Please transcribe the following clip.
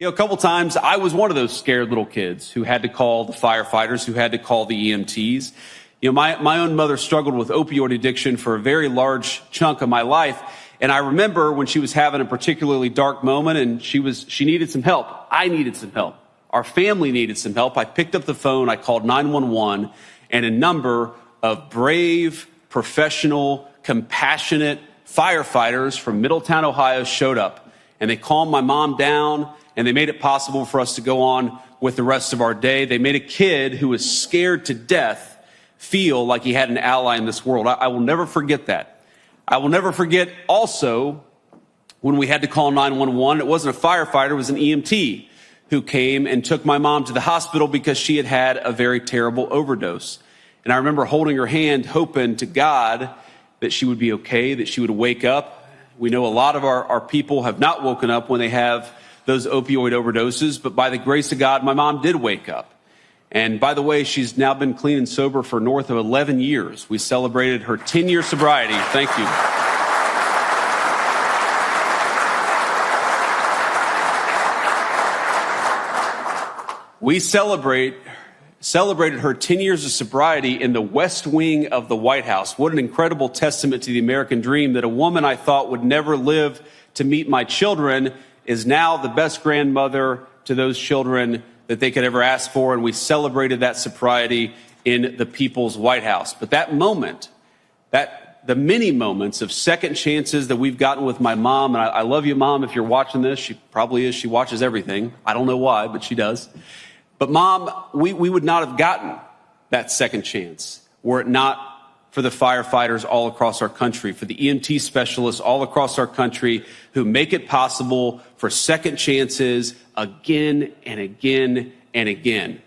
A couple times I was one of those scared little kids who had to call the firefighters, who had to call the EMTs. My own mother struggled with opioid addiction for a very large chunk of my life. And I remember when she was having a particularly dark moment and she needed some help. I needed some help. Our family needed some help. I picked up the phone, I called 911, and a number of brave, professional, compassionate firefighters from Middletown, Ohio showed up. And they calmed my mom down, and they made it possible for us to go on with the rest of our day. They made a kid who was scared to death feel like he had an ally in this world. I will never forget that. I will never forget also when we had to call 911, it wasn't a firefighter, it was an EMT who came and took my mom to the hospital because she had had a very terrible overdose. And I remember holding her hand, hoping to God that she would be okay, that she would wake up. We know a lot of our people have not woken up when they have those opioid overdoses, but by the grace of God, my mom did wake up. And by the way, she's now been clean and sober for north of 11 years. We celebrated her 10-year sobriety. Thank you. We celebrated her 10 years of sobriety in the West Wing of the White House. What an incredible testament to the American dream that a woman I thought would never live to meet my children is now the best grandmother to those children that they could ever ask for, and we celebrated that sobriety in the People's White House. But that moment, the many moments of second chances that we've gotten with my mom, and I love you, Mom, if you're watching this. She probably is. She watches everything. I don't know why, but she does. But Mom, we would not have gotten that second chance were it not for the firefighters all across our country, for the EMT specialists all across our country who make it possible for second chances again and again and again.